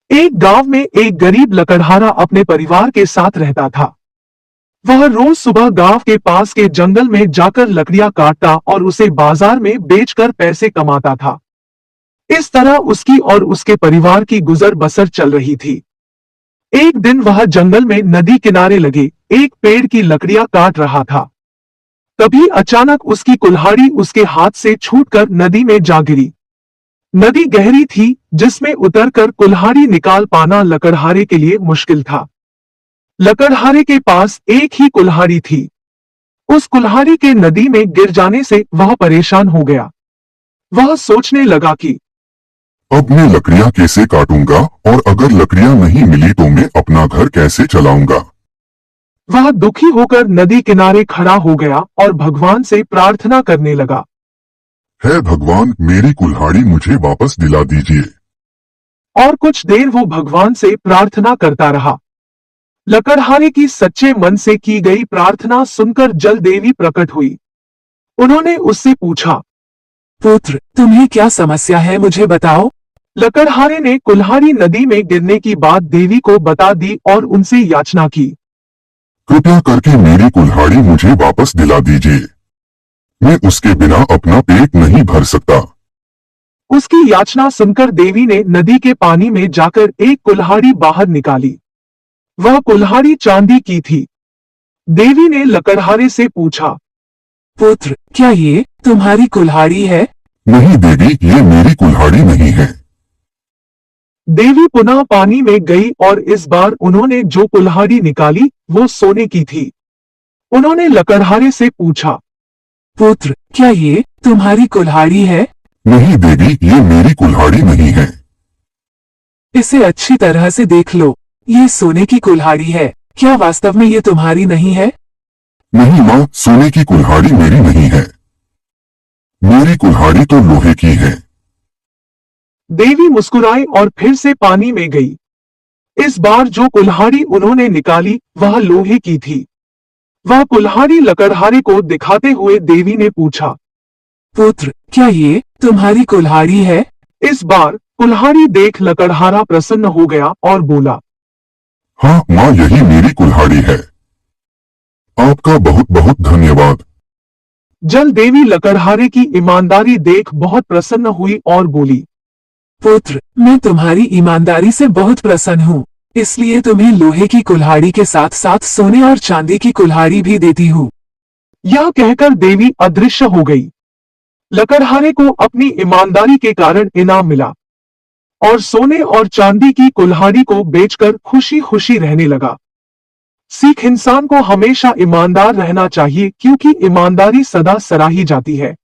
एक गांव में एक गरीब लकड़हारा अपने परिवार के साथ रहता था। वह रोज सुबह गांव के पास के जंगल में जाकर लकड़ियां काटता और उसे बाजार में बेचकर पैसे कमाता था। इस तरह उसकी और उसके परिवार की गुजर बसर चल रही थी। एक दिन वह जंगल में नदी किनारे लगे एक पेड़ की लकड़ियां काट रहा था। तभी अचानक उसकी कुल्हाड़ी उसके हाथ से छूटकर नदी में जा गिरी। नदी गहरी थी, जिसमें उतरकर कुल्हाड़ी निकाल पाना लकड़हारे के लिए मुश्किल था। लकड़हारे के पास एक ही कुल्हाड़ी थी। उस कुल्हाड़ी के नदी में गिर जाने से वह परेशान हो गया। वह सोचने लगा कि अब मैं लकड़ियां कैसे काटूंगा और अगर लकड़ियां नहीं मिली तो मैं अपना घर कैसे चलाऊंगा। वह दुखी होकर नदी किनारे खड़ा हो गया और भगवान से प्रार्थना करने लगा। हे भगवान, मेरी कुल्हाड़ी मुझे वापस दिला दीजिए। और कुछ देर वो भगवान से प्रार्थना करता रहा। लकड़हारे की सच्चे मन से की गई प्रार्थना सुनकर जल देवी प्रकट हुई। उन्होंने उससे पूछा, पुत्र, तुम्हें क्या समस्या है, मुझे बताओ। लकड़हारे ने कुल्हाड़ी नदी में गिरने की बात देवी को बता दी और उनसे याचना की। कृपया करके मेरी कुल्हाड़ी मुझे वापस दिला दीजिए। मैं उसके बिना अपना पेट नहीं भर सकता। उसकी याचना सुनकर देवी ने नदी के पानी में जाकर एक कुल्हाड़ी बाहर निकाली। वह कुल्हाड़ी चांदी की थी। देवी ने लकड़हारे से पूछा, पुत्र, क्या ये तुम्हारी कुल्हाड़ी है? नहीं देवी, ये मेरी कुल्हाड़ी नहीं है। देवी पुनः पानी में गई और इस बार उन्होंने जो कुल्हाड़ी निकाली वो सोने की थी। उन्होंने लकड़हारे से पूछा, पुत्र, क्या ये तुम्हारी कुल्हाड़ी है? नहीं देवी, ये मेरी कुल्हाड़ी नहीं है। इसे अच्छी तरह से देख लो, ये सोने की कुल्हाड़ी है। क्या वास्तव में ये तुम्हारी नहीं है? नहीं माँ, सोने की कुल्हाड़ी मेरी नहीं है। मेरी कुल्हाड़ी तो लोहे की है। देवी मुस्कुराई और फिर से पानी में गई। इस बार जो कुल्हाड़ी उन्होंने निकाली वह लोहे की थी। वह कुल्हाड़ी लकड़हारे को दिखाते हुए देवी ने पूछा, पुत्र, क्या ये तुम्हारी कुल्हाड़ी है? इस बार कुल्हाड़ी देख लकड़हारा प्रसन्न हो गया और बोला, हाँ माँ, यही मेरी कुल्हाड़ी है। आपका बहुत बहुत धन्यवाद। जल देवी लकड़हारे की ईमानदारी देख बहुत प्रसन्न हुई और बोली, पुत्र, मैं तुम्हारी ईमानदारी से बहुत प्रसन्न हूँ, इसलिए तुम्हें लोहे की कुल्हाड़ी के साथ साथ सोने और चांदी की कुल्हाड़ी भी देती हूँ। यह कहकर देवी अदृश्य हो गई। लकड़हारे को अपनी ईमानदारी के कारण इनाम मिला और सोने और चांदी की कुल्हाड़ी को बेचकर खुशी खुशी रहने लगा। सीख, इंसान को हमेशा ईमानदार रहना चाहिए क्योंकि ईमानदारी सदा सराही जाती है।